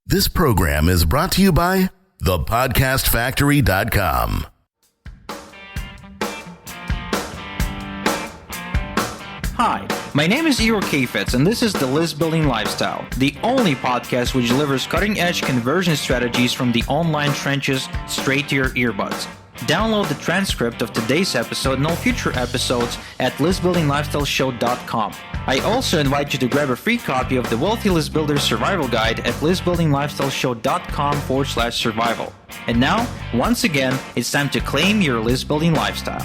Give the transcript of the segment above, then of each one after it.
This program is brought to you by thepodcastfactory.com. Hi, my name is Igor Kheifets, and this is The List Building Lifestyle, the only podcast which delivers cutting-edge conversion strategies from the online trenches straight to your earbuds. Download the transcript of today's episode and all future episodes at listbuildinglifestyleshow.com. I also invite you to grab a free copy of the Wealthy List Builder Survival Guide at listbuildinglifestyleshow.com/survival. And now, once again, it's time to claim your list building lifestyle.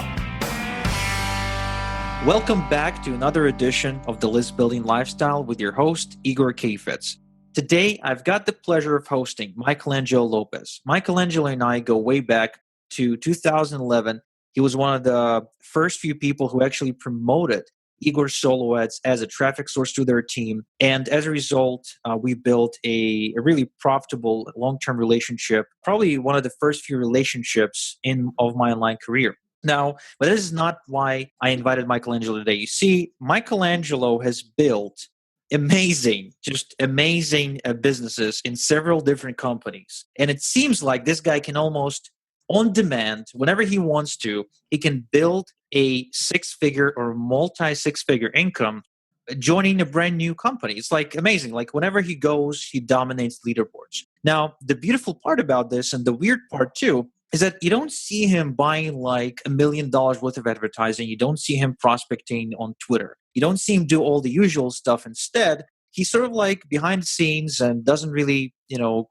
Welcome back to another edition of the List Building Lifestyle with your host, Igor Kheifets. Today, I've got the pleasure of hosting Michelangelo Lopez. Michelangelo and I go way back to 2011. He was one of the first few people who actually promoted Igor's solo ads as a traffic source to their team. And as a result, we built a really profitable long-term relationship, probably one of the first few relationships of my online career. Now, but this is not why I invited Michelangelo today. You see, Michelangelo has built amazing businesses in several different companies. And it seems like this guy can almost on demand, whenever he wants to, he can build a six-figure or multi-six-figure income joining a brand new company. It's like amazing. Like whenever he goes, he dominates leaderboards. Now, the beautiful part about this and the weird part too is that you don't see him buying like $1 million worth of advertising. You don't see him prospecting on Twitter. You don't see him do all the usual stuff. Instead, he's sort of like behind the scenes and doesn't really,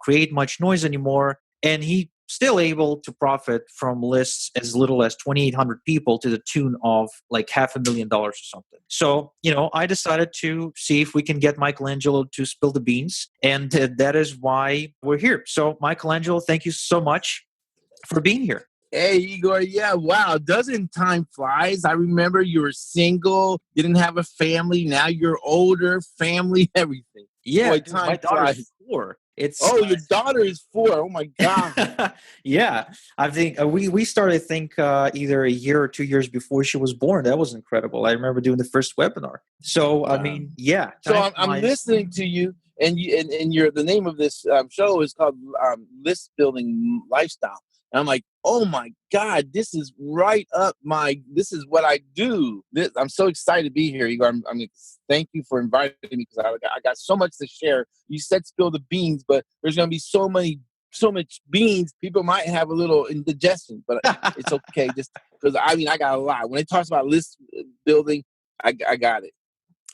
create much noise anymore. And he still able to profit from lists as little as 2,800 people to the tune of like $500,000 or something. So, I decided to see if we can get Michelangelo to spill the beans. And that is why we're here. So Michelangelo, thank you so much for being here. Hey, Igor. Yeah, wow. Doesn't time flies? I remember you were single, didn't have a family. Now you're older, family, everything. Yeah, boy, dude, my daughter's 4. Your daughter is 4. Oh my God. Yeah, I think we started. I think either a year or 2 years before she was born. That was incredible. I remember doing the first webinar. So I mean, yeah. So I'm listening to you, and the name of this show is called List Building Lifestyle. And I'm like, oh my God, this is right up this is what I do. I'm so excited to be here, Igor. Thank you for inviting me because I got so much to share. You said spill the beans, but there's going to be so much beans, people might have a little indigestion, but it's okay. Just because, I got a lot. When it talks about list building, I got it.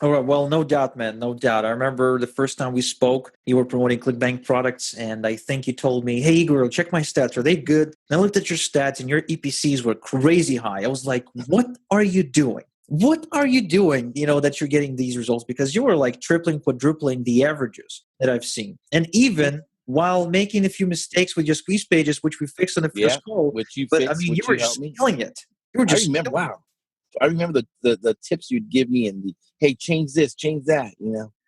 All right. Well, no doubt, man. No doubt. I remember the first time we spoke, you were promoting ClickBank products, and I think you told me, hey, Igor, check my stats. Are they good? And I looked at your stats, and your EPCs were crazy high. I was like, what are you doing? What are you doing, that you're getting these results? Because you were like tripling, quadrupling the averages that I've seen. And even while making a few mistakes with your squeeze pages, which we fixed on the first call. Which you fixed, you were just killing it. You were just I remember the tips you'd give me and hey, change this, change that,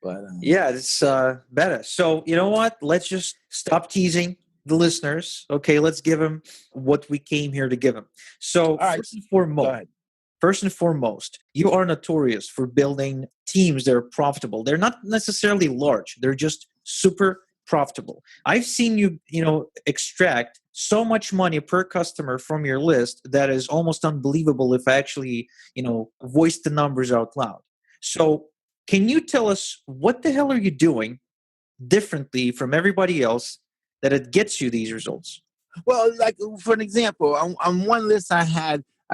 But yeah, it's better. So you know what? Let's just stop teasing the listeners. Okay, let's give them what we came here to give them. So first and foremost, you are notorious for building teams that are profitable. They're not necessarily large. They're just super profitable. I've seen you, extract so much money per customer from your list that is almost unbelievable if I actually, voice the numbers out loud. So can you tell us what the hell are you doing differently from everybody else that it gets you these results? Well, like for an example, on one list I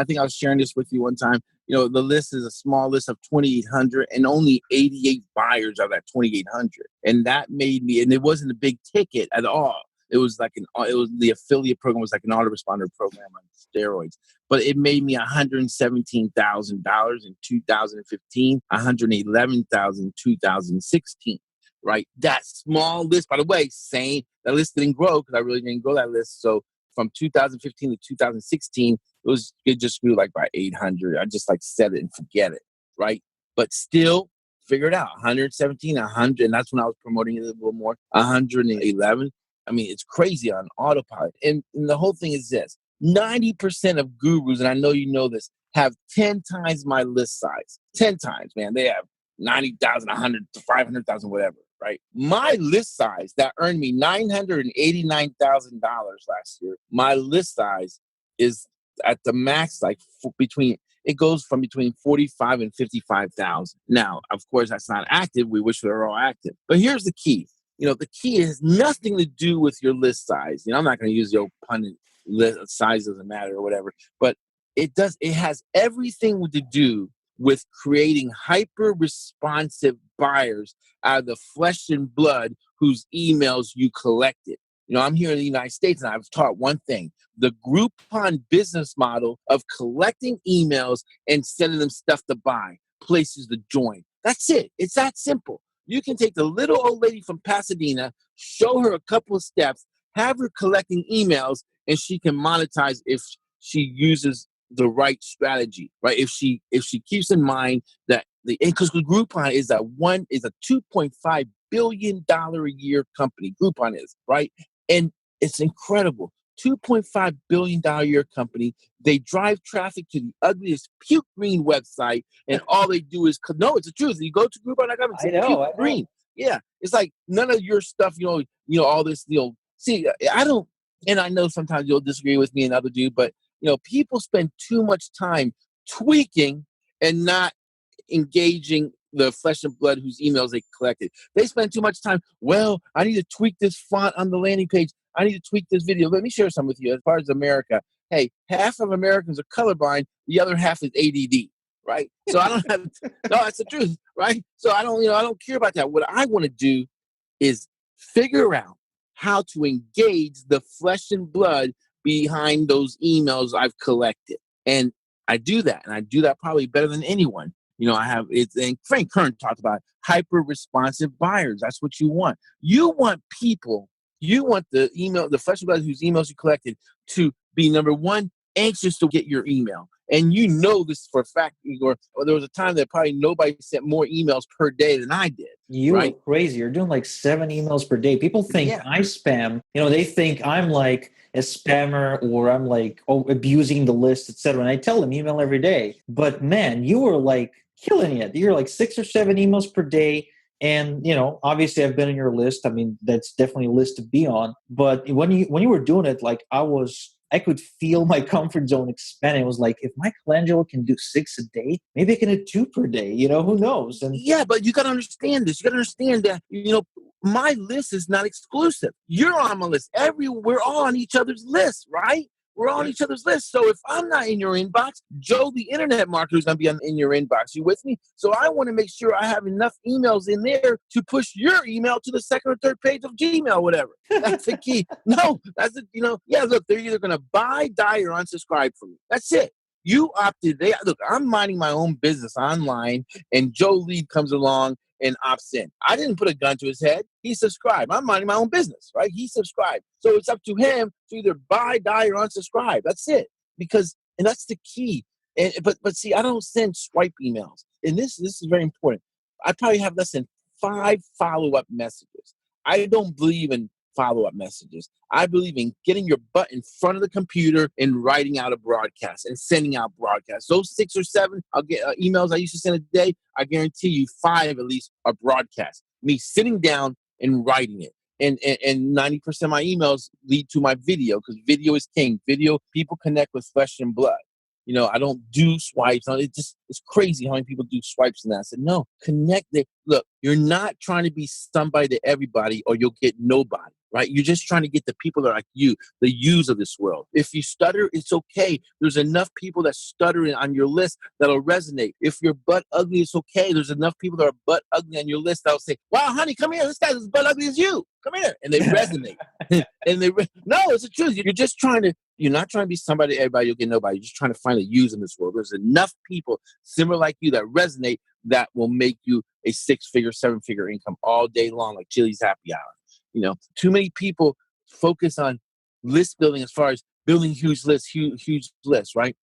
think I was sharing this with you one time. The list is a small list of 2,800 and only 88 buyers of that 2,800. And that made me, and it wasn't a big ticket at all. It was the affiliate program was like an autoresponder program on steroids. But it made me $117,000 in 2015, $111,000 in 2016. Right? That small list, by the way, that list didn't grow because I really didn't grow that list. So from 2015 to 2016, it just grew like by 800. I just like set it and forget it, right? But still figure it out. 117, 100, and that's when I was promoting it a little more. 111. It's crazy on autopilot. And the whole thing is this: 90% of gurus, and I know you know this, have 10 times my list size. 10 times, man. They have 90,000, 100 to 500,000, whatever, right? My list size that earned me $989,000 last year, my list size is at the max, like it goes from between 45 and 55,000. Now, of course, that's not active. We wish we were all active. But here's the key. The key has nothing to do with your list size. I'm not going to use the old pun, list size doesn't matter or whatever, but it does. It has everything to do with creating hyper responsive buyers out of the flesh and blood whose emails you collected. I'm here in the United States, and I've taught one thing: the Groupon business model of collecting emails and sending them stuff to buy, places to join. That's it. It's that simple. You can take the little old lady from Pasadena, show her a couple of steps, have her collecting emails, and she can monetize if she uses the right strategy, right? If she keeps in mind that because Groupon is a $2.5 billion a year company. Groupon is, right? And it's incredible. $2.5 billion a year company. They drive traffic to the ugliest puke green website, and all they do is no, it's the truth. You go to Groupon.com, it's puke green. Yeah, it's like none of your stuff. All this. See, I don't, and I know sometimes you'll disagree with me and other do, but people spend too much time tweaking and not engaging the flesh and blood whose emails they collected. They spend too much time. Well, I need to tweak this font on the landing page. I need to tweak this video. Let me share some with you. As far as America, hey, half of Americans are colorblind. The other half is ADD, right? So I don't have. No, that's the truth, right? So I don't care about that. What I want to do is figure out how to engage the flesh and blood behind those emails I've collected. And I do that. And I do that probably better than anyone. And Frank Kern talked about hyper responsive buyers. That's what you want. You want the flesh and blood whose emails you collected to be, number one, anxious to get your email. And this for a fact, Igor. There was a time that probably nobody sent more emails per day than I did. You are crazy. You're doing like 7 emails per day. People think I spam. They think I'm like a spammer, or I'm like abusing the list, etc. And I tell them email every day. But man, you were like killing it. You're like 6 or 7 emails per day. And obviously I've been on your list. I mean, that's definitely a list to be on. But when you were doing it, like I could feel my comfort zone expanding. It was like, if Michelangelo can do 6 a day, maybe I can do 2 per day. Who knows? And but you got to understand this. You got to understand that, my list is not exclusive. You're on my list. We're all on each other's list, right? We're all on each other's list. So if I'm not in your inbox, Joe, the internet marketer, is going to be in your inbox. You with me? So I want to make sure I have enough emails in there to push your email to the second or third page of Gmail, whatever. That's the key. No, that's the, look, they're either going to buy, die, or unsubscribe from me. That's it. You opted. Look, I'm minding my own business online, and Joe Lead comes along and opts in. I didn't put a gun to his head. He subscribed. I'm minding my own business, right? He subscribed. So it's up to him to either buy, die, or unsubscribe. That's it. And that's the key. But see, I don't send swipe emails. And this is very important. I probably have less than 5 follow-up messages. I don't believe in follow-up messages. I believe in getting your butt in front of the computer and writing out a broadcast and sending out broadcasts. Those 6 or 7 I'll get emails I used to send a day, I guarantee you 5 at least are broadcasts. Me sitting down and writing it. And 90% of my emails lead to my video, because video is king. Video, people connect with flesh and blood. I don't do swipes. It's crazy how many people do swipes and that. I said, no, connect it. Look, you're not trying to be somebody to everybody, or you'll get nobody, right? You're just trying to get the people that are like you, the yous of this world. If you stutter, it's okay. There's enough people that stutter on your list that'll resonate. If you're butt ugly, it's okay. There's enough people that are butt ugly on your list that'll say, wow, honey, come here. This guy's as butt ugly as you. Come here. And they resonate. No, it's the truth. You're not trying to be somebody to everybody, you'll get nobody. You're just trying to find a use in this world. There's enough people similar like you that resonate that will make you a 6-figure, 7-figure income all day long, like Chili's happy hour. Too many people focus on list building as far as building huge lists, right?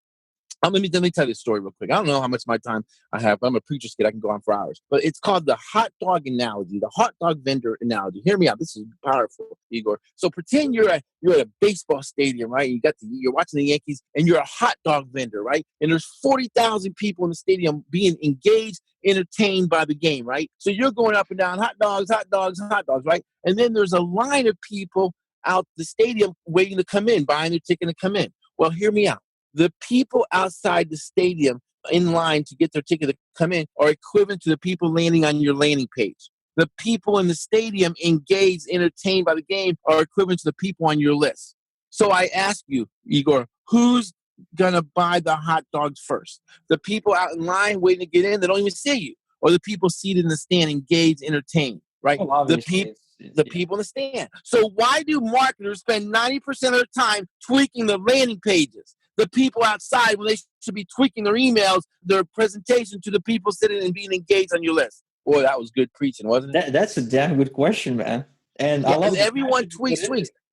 Let me tell you this story real quick. I don't know how much my time I have, but I'm a preacher's kid. I can go on for hours. But it's called the hot dog analogy, the hot dog vendor analogy. Hear me out. This is powerful, Igor. So pretend you're at a baseball stadium, right? You're watching the Yankees, and you're a hot dog vendor, right? And there's 40,000 people in the stadium being engaged entertained by the game, right? So you're going up and down, hot dogs, hot dogs, hot dogs, right? And then there's a line of people out the stadium waiting to come in, buying their ticket to come in. Well, hear me out. The people outside the stadium in line to get their ticket to come in are equivalent to the people landing on your landing page. The people in the stadium engaged, entertained by the game are equivalent to the people on your list. So I ask you, Igor, who's going to buy the hot dogs first? The people out in line waiting to get in that don't even see you, or the people seated in the stand engaged, entertained, right? Well, The people in the stand. So why do marketers spend 90% of their time tweaking the landing pages? The people outside, when they should be tweaking their emails, their presentation to the people sitting and being engaged on your list. Boy, that was good preaching, wasn't it? That's a damn good question, man. And I love and everyone tweaks.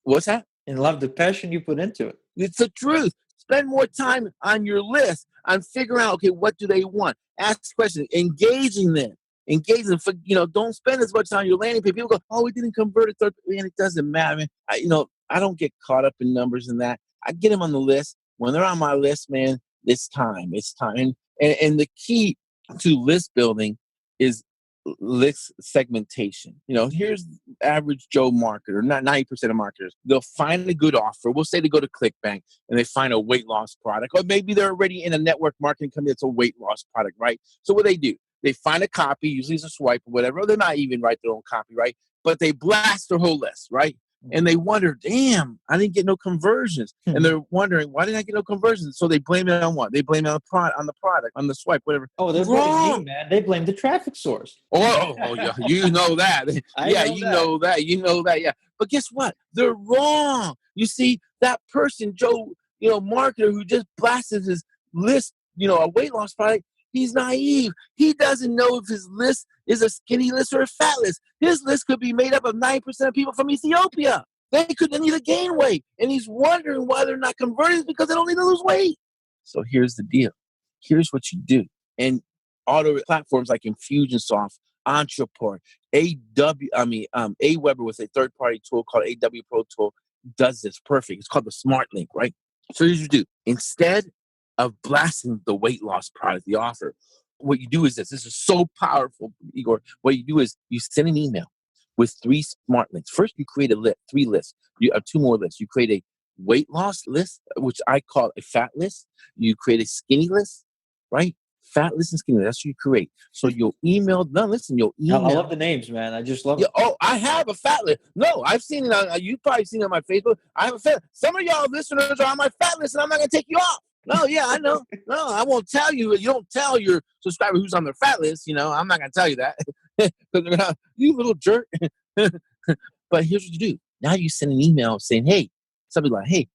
What's that? And love the passion you put into it. It's the truth. Spend more time on your list on figuring out, okay, what do they want? Ask questions, engaging them. Don't spend as much on your landing page. People go, oh, we didn't convert it. Man, it doesn't matter, man. I don't get caught up in numbers and that. I get them on the list. When they're on my list, man, it's time. It's time. And the key to list building is list segmentation. Here's average Joe marketer, not 90% of marketers. They'll find a good offer. We'll say they go to ClickBank and they find a weight loss product, or maybe they're already in a network marketing company that's a weight loss product, right? So what do? They find a copy, usually it's a swipe or whatever. Or they might even write their own copy, right? But they blast their whole list, right? And they wonder, damn, I didn't get no conversions. And they're wondering, why didn't I get no conversions? So they blame it on what? They blame it on the product, on the swipe, whatever. Oh, they're blaming me, man. They blame the traffic source. Oh, yeah, you know that. You know that, yeah. But guess what? They're wrong. You see, that person, Joe, marketer who just blasted his list, a weight loss product, he's naive. He doesn't know if his list is a skinny list or a fat list. His list could be made up of 9% of people from Ethiopia. They need to gain weight. And he's wondering why they're not converting because they don't need to lose weight. So here's the deal. Here's what you do. And auto platforms like Infusionsoft, Entreport, Aweber with a third-party tool called AW Pro Tool does this perfect. It's called the Smart Link, right? So here's what you do. Instead of blasting the weight loss product, the offer, what you do is this is so powerful, Igor. What you do is you send an email with 3 smart links. First, you create 3 lists. You have 2 more lists. You create a weight loss list, which I call a fat list. You create a skinny list, right? Fat list and skinny list. That's what you create. So you'll email. No, listen, you'll email. I love the names, man. I just love it. Oh, I have a fat list. No, I've seen it on. You've probably seen it on my Facebook. I have a fat. Some of y'all listeners are on my fat list, and I'm not going to take you off. No, yeah, I know. No, I won't tell you. You don't tell your subscriber who's on their fat list. I'm not going to tell you that. Because you little jerk. But here's what you do. Now you send an email saying, hey, something like, hey,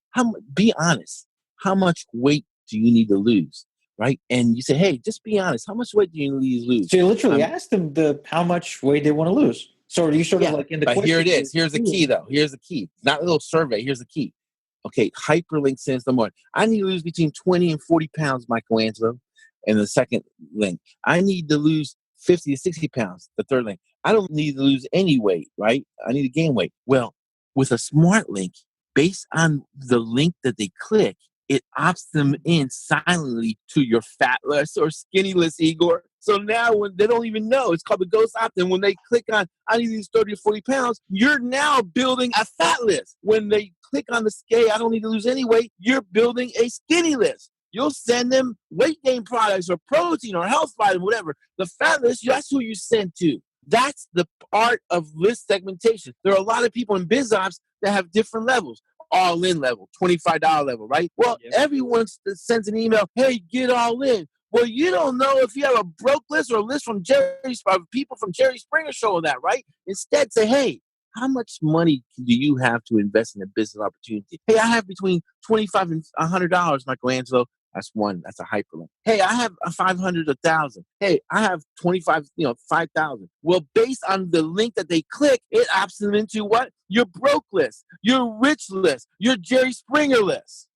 be honest. How much weight do you need to lose? Right? And you say, hey, just be honest. How much weight do you need to lose? So you literally ask them how much weight they want to lose. So are you sort of like in the question? Here it is. Here's the key, though. Here's the key. It's not a little survey. Here's the key. Okay, hyperlink sends them on. I need to lose between 20 and 40 pounds, Michelangelo. And the second link, I need to lose 50 to 60 pounds, the third link. I don't need to lose any weight, right? I need to gain weight. Well, with a smart link, based on the link that they click, it opts them in silently to your fat list or skinny list, Igor. So now when they don't even know, it's called the ghost opt-in. When they click on, I need these 30 to 40 pounds, you're now building a fat list. When they click on the scale, I don't need to lose any weight, you're building a skinny list. You'll send them weight gain products or protein or health vitamin, whatever. The fat list, that's who you send to. That's the art of list segmentation. There are a lot of people in biz ops that have different levels. All-in level, $25 level, right? Well, everyone sends an email, hey, get all in. Well, you don't know if you have a broke list or a list from people from Jerry Springer Show on that, right? Instead, say, hey, how much money do you have to invest in a business opportunity? Hey, I have between $25 and $100, Michelangelo. That's one. That's a hyperlink. Hey, I have 500, 1,000. Hey, I have 25, 5,000. Well, based on the link that they click, it opts them into what? Your broke list, your rich list, your Jerry Springer list.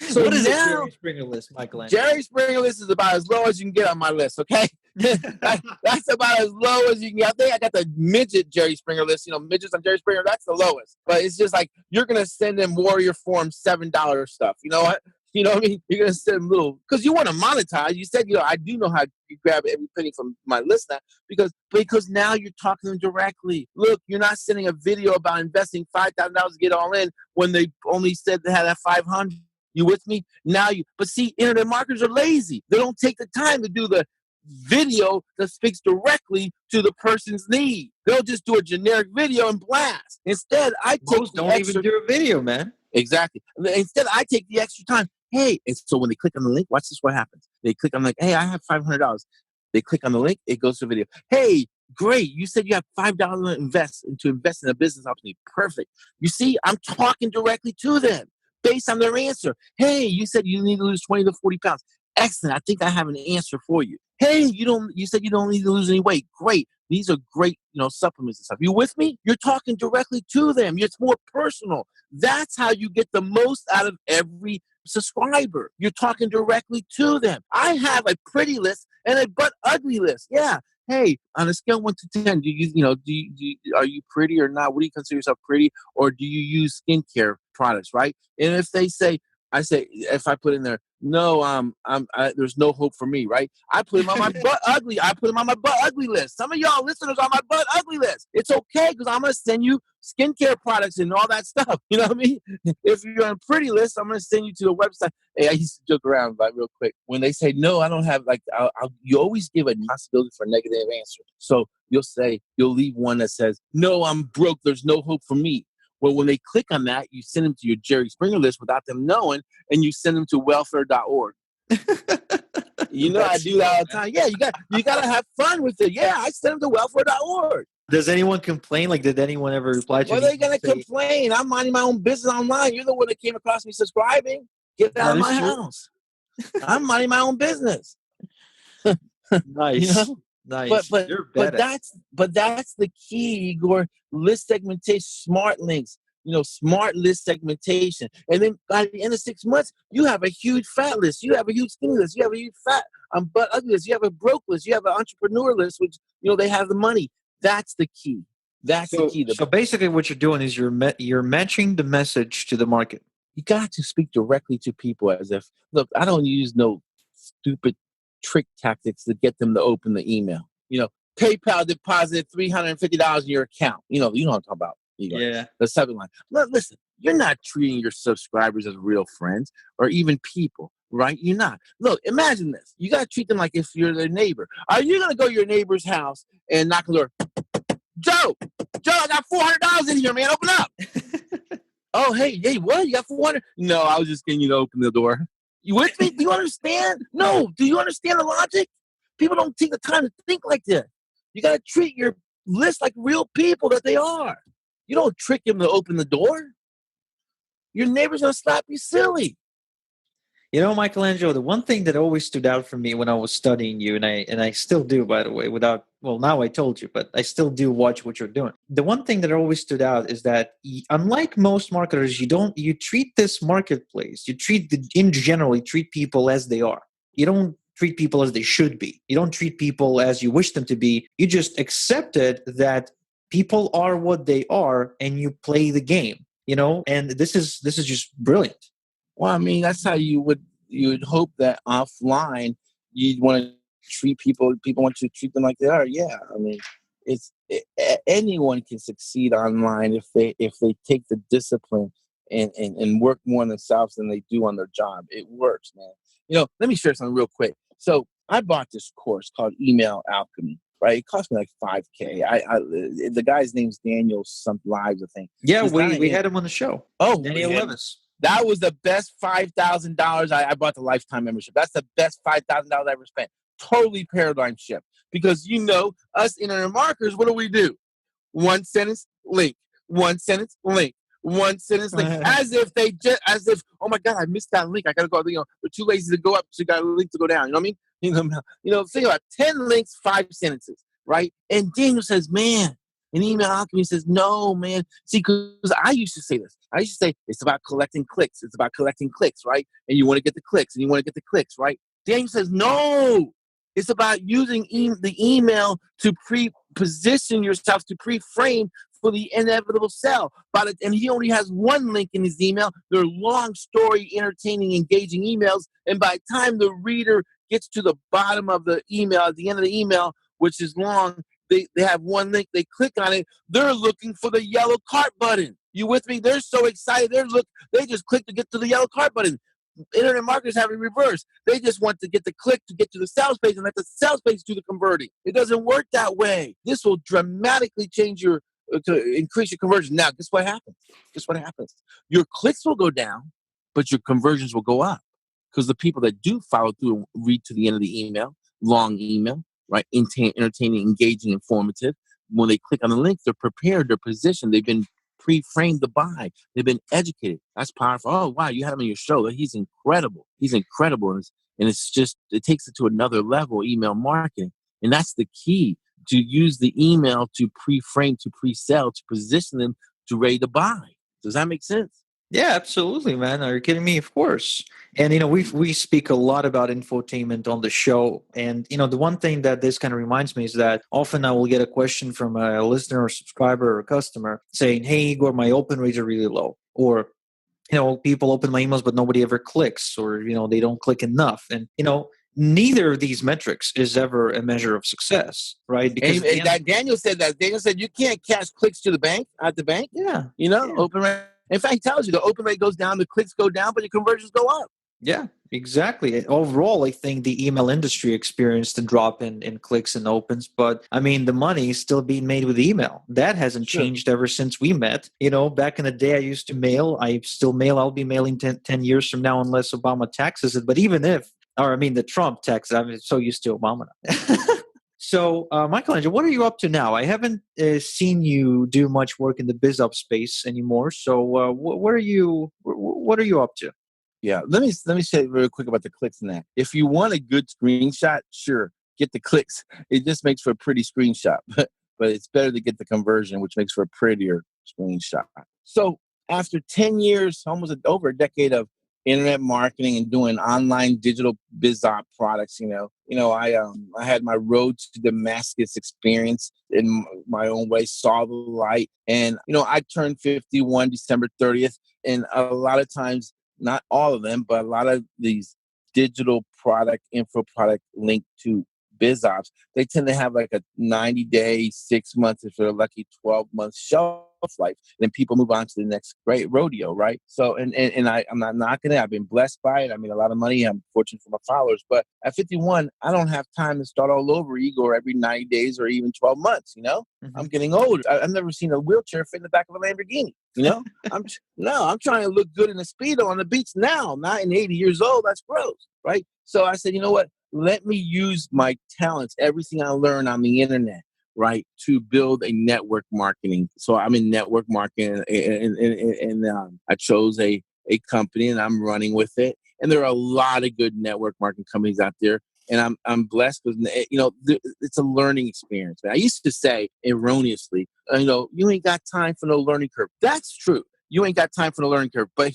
So what is a Jerry Springer list, Michelangelo? Jerry Springer list is about as low as you can get on my list, okay? That's about as low as you can get. I think I got the midget Jerry Springer list. Midgets on Jerry Springer, that's the lowest. But it's just like, you're going to send them Warrior Form $7 stuff. You know what? You know what I mean? You're gonna send them little because you want to monetize. You said, I do know how you grab every penny from my list now because now you're talking to them directly. Look, you're not sending a video about investing $5,000 to get all in when they only said they had that 500. You with me? But see, internet marketers are lazy. They don't take the time to do the video that speaks directly to the person's need. They'll just do a generic video and blast. Instead, I take Most don't even do a video, man. Exactly. Instead, I take the extra time. Hey, and so when they click on the link, watch this. What happens? They click on hey, I have $500. They click on the link. It goes to video. Hey, great. You said you have $5 to invest in a business opportunity. Perfect. You see, I'm talking directly to them based on their answer. Hey, you said you need to lose 20 to 40 pounds. Excellent. I think I have an answer for you. Hey, you said you don't need to lose any weight. Great. These are great, supplements and stuff. You with me? You're talking directly to them. It's more personal. That's how you get the most out of every subscriber. You're talking directly to them. I have a pretty list and a but ugly list. Yeah. Hey, on a scale of 1 to 10, are you pretty or not? What do you consider yourself pretty? Or do you use skincare products, right? And if they say, if I put in there, no, there's no hope for me, right? I put him on my butt ugly. I put him on my butt ugly list. Some of y'all listeners are on my butt ugly list. It's okay because I'm going to send you skincare products and all that stuff. You know what I mean? If you're on a pretty list, I'm going to send you to the website. Hey, I used to joke around real quick. When they say, no, I don't have, you always give a possibility for a negative answer. So you'll leave one that says, no, I'm broke. There's no hope for me. Well, when they click on that, you send them to your Jerry Springer list without them knowing, and you send them to welfare.org. I do that all the time. Yeah, you got to have fun with it. Yeah, I send them to welfare.org. Does anyone complain? Did anyone ever reply to you? Well, they're going to complain. I'm minding my own business online. You're the one that came across me subscribing. Get out of my house. I'm minding my own business. Nice. Nice. But that's the key, Igor. List segmentation, smart links, smart list segmentation. And then by the end of 6 months, you have a huge fat list. You have a huge skinny list. You have a huge fat butt ugly list. You have a broke list. You have an entrepreneur list, which, they have the money. That's the key. The key. So basically what you're doing is you're matching the message to the market. You got to speak directly to people as if, look, I don't use no stupid trick tactics to get them to open the email. PayPal deposited $350 in your account. You know what I'm talking about. Yeah. The subject line. Look, listen, you're not treating your subscribers as real friends or even people, right? You're not. Look, imagine this. You got to treat them like if you're their neighbor. Are you going to go to your neighbor's house and knock on the door? Joe, I got $400 in here, man. Open up. Oh, hey, what? You got $400? No, I was just getting you to open the door. You with me? Do you understand? No. Do you understand the logic? People don't take the time to think like this. You got to treat your list like real people that they are. You don't trick them to open the door. Your neighbor's going to slap you silly. Michelangelo, the one thing that always stood out for me when I was studying you, and I still do, by the way, now I told you, but I still do watch what you're doing. The one thing that always stood out is that unlike most marketers, you treat this marketplace, you treat people as they are. You don't treat people as they should be. You don't treat people as you wish them to be. You just accepted that people are what they are and you play the game, and this is just brilliant. Well, I mean, that's how you would hope that offline you'd want to treat people want you to treat them like they are. Yeah. I mean, anyone can succeed online if they take the discipline and work more on themselves than they do on their job. It works, man. Let me share something real quick. So I bought this course called Email Alchemy, right? It cost me like $5,000. The guy's name's Daniel Lives, I think. Yeah, we had him on the show. Oh, Daniel Levis. That was the best $5,000. I bought the lifetime membership. That's the best $5,000 I ever spent. Totally paradigm shift. Because us internet marketers, what do? One sentence link. One sentence link. One sentence link. As if, oh my God, I missed that link. I gotta go. We're too lazy to go up, so you got a link to go down. You know what I mean? Think about 10 links, 5 sentences, right? And Daniel says, man, and Email Alchemy says, no, man. See, because I used to say this. I used to say, it's about collecting clicks. It's about collecting clicks, right? And you want to get the clicks, and you want to get the clicks, right? Daniel says, no. It's about using the email to pre-position yourself, to pre-frame for the inevitable sell. And he only has one link in his email. They're long story, entertaining, engaging emails. And by the time the reader gets to the bottom of the email, at the end of the email, which is long, they have one link. They click on it. They're looking for the yellow cart button. You with me? They're so excited. They just click to get to the yellow cart button. Internet marketers have it reversed. They just want to get the click to get to the sales page and let the sales page do the converting. It doesn't work that way. This will dramatically change to increase your conversion. Now, guess what happens? Your clicks will go down, but your conversions will go up because the people that do follow through and read to the end of the email, long email, right, entertaining, engaging, informative. When they click on the link, they're prepared, they're positioned, they've been pre-framed to buy. They've been educated. That's powerful. Oh, wow, you had him on your show. He's incredible. And it takes it to another level, email marketing. And that's the key, to use the email to pre-frame, to pre-sell, to position them to ready to buy. Does that make sense? Yeah, absolutely, man. Are you kidding me? Of course. And, we speak a lot about infotainment on the show. And, the one thing that this kind of reminds me is that often I will get a question from a listener or subscriber or customer saying, hey, Igor, my open rates are really low. Or, people open my emails, but nobody ever clicks, or, they don't click enough. And, neither of these metrics is ever a measure of success, right? Because Daniel said that. Daniel said you can't cash clicks to the bank, at the bank. Yeah. Open rate. In fact, he tells you the open rate goes down, the clicks go down, but your conversions go up. Yeah, exactly. Overall, I think the email industry experienced a drop in clicks and opens, but the money is still being made with email. That hasn't changed ever since we met. Back in the day, I used to mail. I still mail. I'll be mailing 10 years from now unless Obama taxes it. But even if, the Trump tax, I'm so used to Obama now. So, Michelangelo, what are you up to now? I haven't seen you do much work in the biz up space anymore. So, what are you up to? Yeah, let me say real quick about the clicks and that. If you want a good screenshot, sure, get the clicks. It just makes for a pretty screenshot, but it's better to get the conversion, which makes for a prettier screenshot. So, after 10 years, almost over a decade of internet marketing and doing online digital biz op products, I had my road to Damascus experience in my own way, saw the light. And, I turned 51 December 30th. And a lot of times, not all of them, but a lot of these digital product, info product linked to biz ops, they tend to have like a 90-day, 6 months, if they're lucky, 12-month shelf life. Then people move on to the next great rodeo, right? So, and I'm not knocking it. I've been blessed by it. I mean, a lot of money. I'm fortunate for my followers. But at 51, I don't have time to start all over, Igor, every 90 days or even 12 months, Mm-hmm. I'm getting old. I've never seen a wheelchair fit in the back of a Lamborghini, I'm trying to look good in a Speedo on the beach now, not in 80 years old. That's gross, right? So I said, you know what? Let me use my talents, everything I learned on the internet, right, to build a network marketing. So I'm in network marketing, and I chose a company, and I'm running with it. And there are a lot of good network marketing companies out there, and I'm blessed because it's a learning experience. I used to say erroneously, you ain't got time for no learning curve. That's true. You ain't got time for the learning curve. But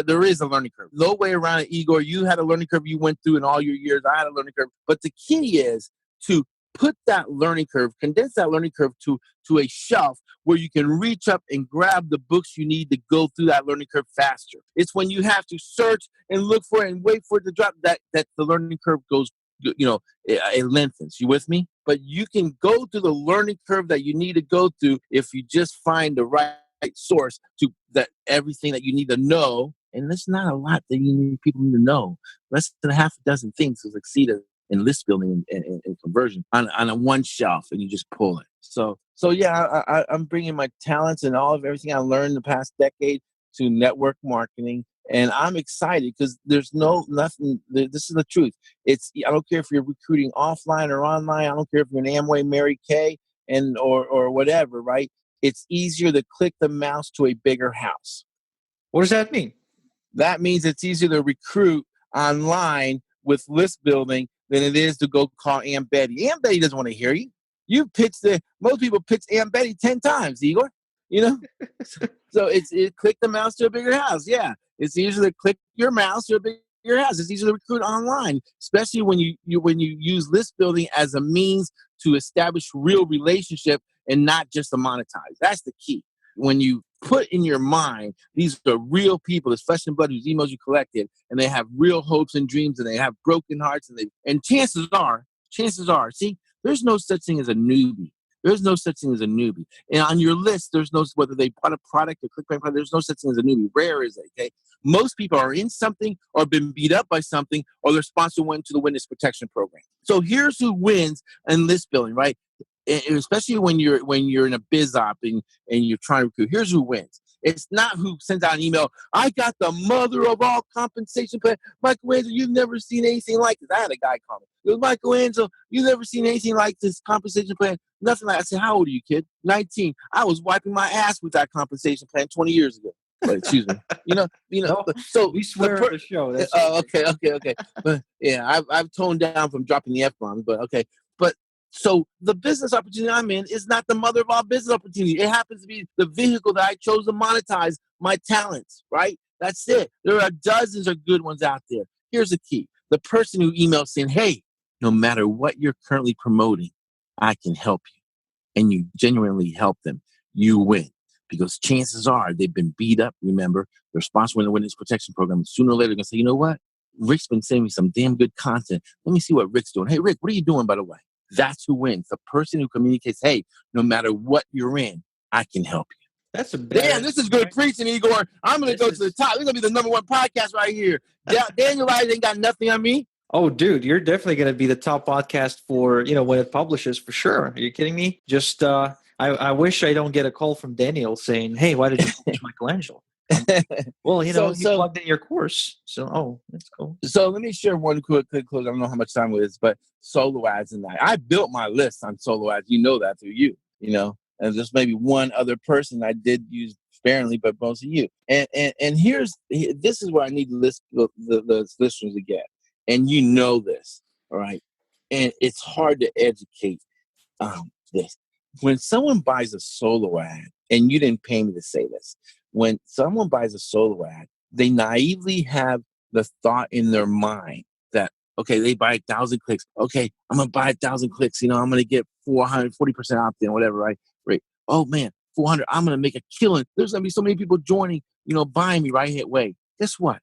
there is a learning curve. No way around it, Igor. You had a learning curve you went through in all your years. I had a learning curve. But the key is to put that learning curve, condense that learning curve to a shelf where you can reach up and grab the books you need to go through that learning curve faster. It's when you have to search and look for it and wait for it to drop that the learning curve goes, it lengthens. You with me? But you can go through the learning curve that you need to go through if you just find the right source to that everything that you need to know. And there's not a lot that people need to know. Less than half a dozen things to succeed in list building and conversion on a one shelf, and you just pull it. So yeah, I'm bringing my talents and all of everything I learned the past decade to network marketing. And I'm excited because there's nothing. This is the truth. I don't care if you're recruiting offline or online. I don't care if you're an Amway, Mary Kay, or whatever, right? It's easier to click the mouse to a bigger house. What does that mean? That means it's easier to recruit online with list building than it is to go call Aunt Betty. Aunt Betty doesn't want to hear you. Most people pitch Aunt Betty 10 times, Igor. So it click the mouse to a bigger house. Yeah, it's easier to click your mouse to a bigger house. It's easier to recruit online, especially when you use list building as a means to establish real relationship and not just to monetize. That's the key. When you put in your mind, these are real people, it's flesh and blood whose emails you collected, and they have real hopes and dreams, and they have broken hearts, and chances are, see, there's no such thing as a newbie. There's no such thing as a newbie. And on your list, there's no, whether they bought a product or clickbait product, there's no such thing as a newbie. Rare is it, okay? Most people are in something or been beat up by something, or their sponsor went to the witness protection program. So here's who wins in list building, right? And especially when you're in a biz op and you're trying to recruit. Here's who wins. It's not who sends out an email. I got the mother of all compensation plan. Michelangelo, you've never seen anything like this. I had a guy call me. It was Michelangelo, you've never seen anything like this compensation plan. Nothing like that. I said, how old are you, kid? 19. I was wiping my ass with that compensation plan 20 years ago. But excuse me. No, so we swear on the show. That's okay. But yeah, I've toned down from dropping the F-bombs, but okay. But so the business opportunity I'm in is not the mother of all business opportunity. It happens to be the vehicle that I chose to monetize my talents, right? That's it. There are dozens of good ones out there. Here's the key. The person who emails saying, hey, no matter what you're currently promoting, I can help you. And you genuinely help them. You win. Because chances are they've been beat up, remember, they're sponsoring the witness protection program. And sooner or later, they're going to say, you know what? Rick's been sending me some damn good content. Let me see what Rick's doing. Hey, Rick, what are you doing, by the way? That's who wins. The person who communicates, hey, no matter what you're in, I can help you. That's a damn, this is good preaching, Igor. I'm going to go to the top. This is going to be the number one podcast right here. Daniel Wise ain't got nothing on me. Oh, dude, you're definitely going to be the top podcast for, when it publishes, for sure. Are you kidding me? Just, I wish I don't get a call from Daniel saying, hey, why did you publish Michelangelo? Well, you plugged in your course. So, that's cool. So let me share one quick close. I don't know how much time it is, but solo ads and I built my list on solo ads. You know that through you, and just maybe one other person I did use sparingly, but most of you. And this is where I need the listeners to get. And you know this, all right? And it's hard to educate this. When someone buys a solo ad, and you didn't pay me to say this, when someone buys a solo ad, they naively have the thought in their mind that, okay, they buy 1,000 clicks. Okay, I'm going to buy 1,000 clicks. I'm going to get 40% opt-in, whatever, right? Oh, man, 400. I'm going to make a killing. There's going to be so many people joining, buying me right away. Guess what?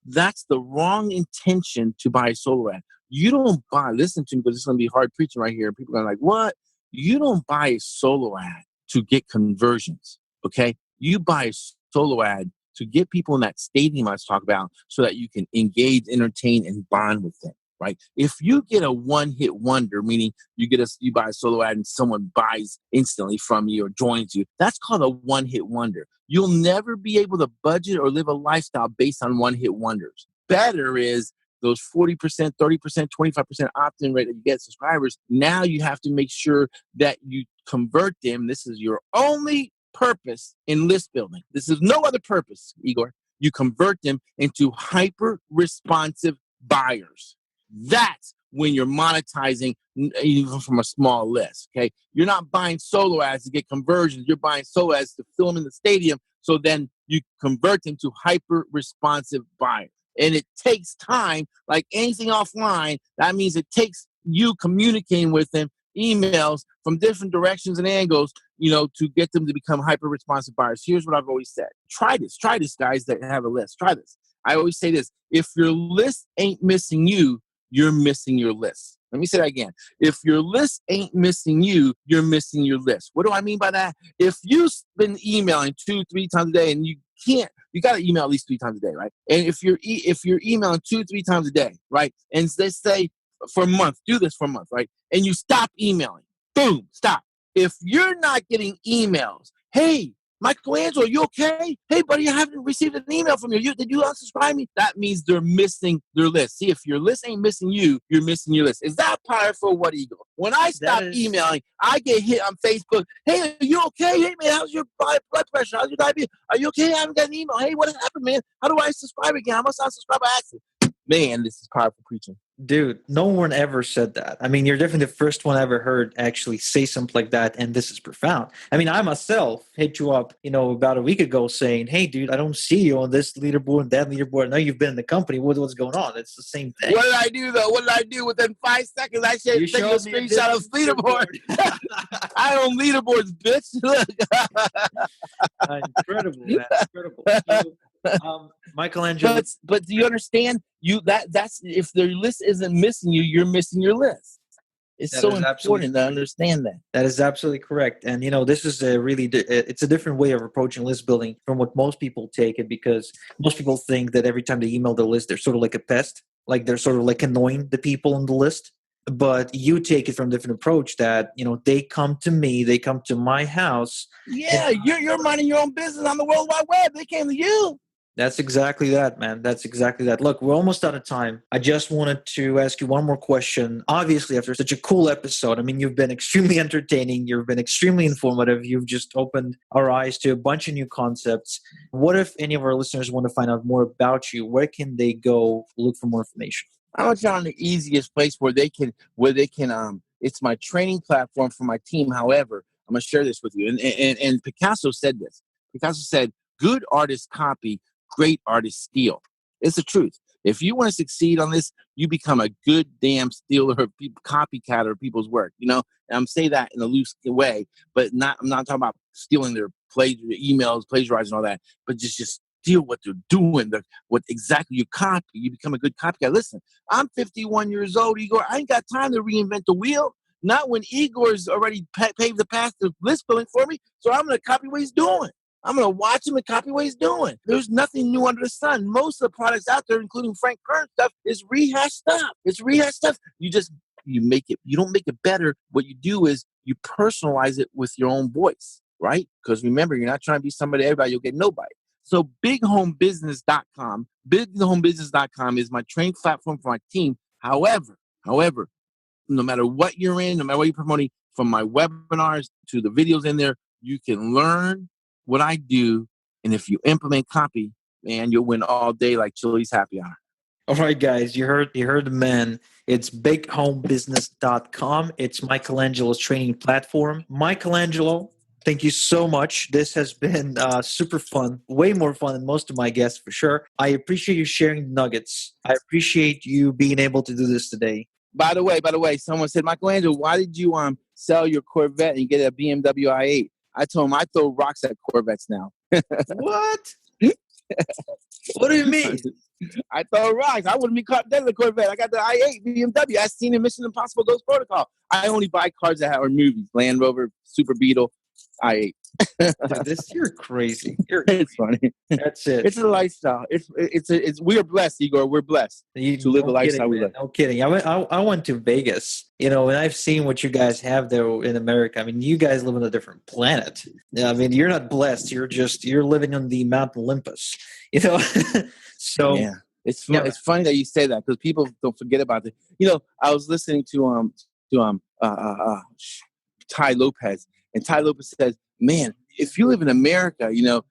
That's the wrong intention to buy a solo ad. You don't listen to me because it's going to be hard preaching right here. People are like, what? You don't buy a solo ad to get conversions, okay? You buy a solo ad to get people in that stadium I was talking about so that you can engage, entertain, and bond with them, right? If you get a one-hit wonder, meaning you buy a solo ad and someone buys instantly from you or joins you, that's called a one-hit wonder. You'll never be able to budget or live a lifestyle based on one-hit wonders. Better is those 40%, 30%, 25% opt-in rate that you get subscribers. Now you have to make sure that you convert them. This is your only purpose in list building. This is no other purpose, Igor. You convert them into hyper-responsive buyers. That's when you're monetizing even from a small list, okay? You're not buying solo ads to get conversions. You're buying solo ads to fill them in the stadium so then you convert them to hyper-responsive buyers. And it takes time, like anything offline. That means it takes you communicating with them, emails from different directions and angles, to get them to become hyper-responsive buyers. Here's what I've always said. Try this, guys that have a list. Try this. I always say this. If your list ain't missing you, you're missing your list. Let me say that again. If your list ain't missing you, you're missing your list. What do I mean by that? If you've been emailing 2-3 times a day and you got to email at least 3 times a day, right? And if you're emailing 2-3 times a day, right? And let's say for a month, do this for a month, right? And you stop emailing. Boom, stop. If you're not getting emails, hey, Michelangelo, you okay? Hey, buddy, I haven't received an email from you. Did you unsubscribe me? That means they're missing their list. See, if your list ain't missing you, you're missing your list. Is that powerful? What, Igor? When I stop emailing, I get hit on Facebook. Hey, are you okay? Hey, man, how's your blood pressure? How's your diabetes? Are you okay? I haven't got an email. Hey, what happened, man? How do I subscribe again? I must unsubscribe by accident. Man, this is powerful preaching. Dude, no one ever said that. I mean, you're definitely the first one I ever heard actually say something like that, and this is profound. I mean, I myself hit you up, about a week ago saying, hey, dude, I don't see you on this leaderboard and that leaderboard. I know you've been in the company. What's going on? It's the same thing. What did I do, though? What did I do? Within 5 seconds, I said, take a screenshot of leaderboard. I own leaderboards, bitch. Look. Incredible, man. Incredible. Michelangelo. But do you understand? That's if their list isn't missing you, you're missing your list. It's so important to understand that. That is absolutely correct. And, this is it's a different way of approaching list building from what most people take it, because most people think that every time they email the list, they're sort of like a pest, like they're sort of like annoying the people on the list. But you take it from a different approach that, they come to me, they come to my house. Yeah, you're minding your own business on the World Wide Web. They came to you. That's exactly that, man. That's exactly that. Look, we're almost out of time. I just wanted to ask you one more question. Obviously, after such a cool episode, I mean, you've been extremely entertaining. You've been extremely informative. You've just opened our eyes to a bunch of new concepts. What if any of our listeners want to find out more about you? Where can they go look for more information? I want you on the easiest place where they can, it's my training platform for my team. However, I'm going to share this with you. And Picasso said this. Picasso said, good artists copy, great artists steal. It's the truth. If you want to succeed on this, you become a good damn stealer of copycat of people's work. And I'm saying that in a loose way, but I'm not talking about stealing their emails, plagiarizing all that, but just steal what they're doing, what exactly you copy. You become a good copycat. Listen, I'm 51 years old, Igor. I ain't got time to reinvent the wheel. Not when Igor's already paved the path to list building for me. So I'm going to copy what he's doing. I'm going to watch him and copy what he's doing. There's nothing new under the sun. Most of the products out there, including Frank Kern stuff, is rehashed stuff. It's rehashed stuff. You don't make it better. What you do is you personalize it with your own voice, right? Because remember, you're not trying to be somebody, everybody, you'll get nobody. So bighomebusiness.com, bighomebusiness.com is my training platform for my team. However, no matter what you're in, no matter what you're promoting, from my webinars to the videos in there, you can learn what I do. And if you implement copy, man, you'll win all day like Chili's happy hour. All right, guys, you heard the man. It's bighomebusiness.com. It's Michelangelo's training platform. Michelangelo, thank you so much. This has been super fun, way more fun than most of my guests for sure. I appreciate you sharing nuggets. I appreciate you being able to do this today. By the way, someone said, Michelangelo, why did you sell your Corvette and get a BMW i8? I told him I throw rocks at Corvettes now. What? What do you mean? I throw rocks. I wouldn't be caught dead in the Corvette. I got the i8 BMW. I seen in Mission Impossible Ghost Protocol. I only buy cars that are movies. Land Rover, Super Beetle, i8. Dude, you're crazy. It's funny. That's it. It's a lifestyle. It's we are blessed, Igor. We're blessed to live the lifestyle we live. No kidding. I went to Vegas, and I've seen what you guys have there in America. I mean, you guys live on a different planet. I mean, you're not blessed. You're living on the Mount Olympus. So yeah, it's funny that you say that because people don't forget about it. I was listening to Ty Lopez, and Ty Lopez says, man, if you live in America, you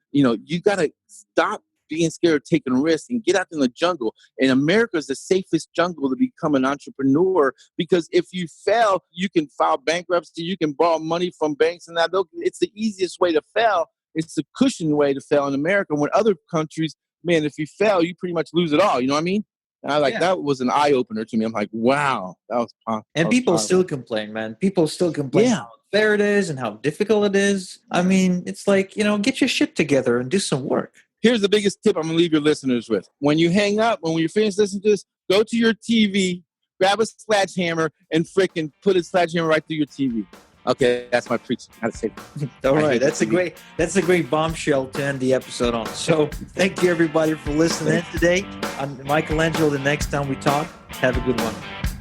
got to stop being scared of taking risks and get out in the jungle. And America is the safest jungle to become an entrepreneur, because if you fail, you can file bankruptcy, you can borrow money from banks, and it's the easiest way to fail. It's the cushion way to fail in America. When other countries, man, if you fail, you pretty much lose it all. You know what I mean? And that was an eye opener to me. I'm like, wow, that was powerful. And people still complain, man. People still complain how unfair it is and how difficult it is. I mean, it's like, get your shit together and do some work. Here's the biggest tip I'm going to leave your listeners with. When you hang up, when you're finished listening to this, go to your TV, grab a sledgehammer, and frickin' put a sledgehammer right through your TV. Okay, that's my preaching. How to say that. All right, that's a great bombshell to end the episode on. So thank you everybody for listening today. I'm Michelangelo. The next time we talk, have a good one.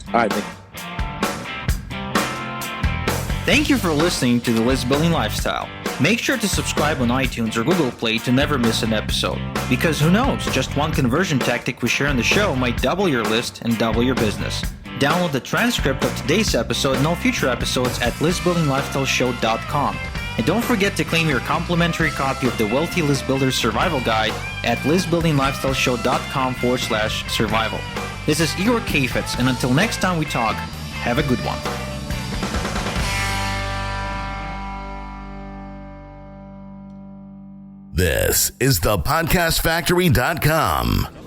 All right, thank you. Thank you for listening to The List Building Lifestyle. Make sure to subscribe on iTunes or Google Play to never miss an episode. Because who knows, just one conversion tactic we share on the show might double your list and double your business. Download the transcript of today's episode and all future episodes at listbuildinglifestyleshow.com. And don't forget to claim your complimentary copy of the Wealthy List Builder Survival Guide at listbuildinglifestyleshow.com/survival. This is Igor Kheifets, and until next time we talk, have a good one. This is thepodcastfactory.com.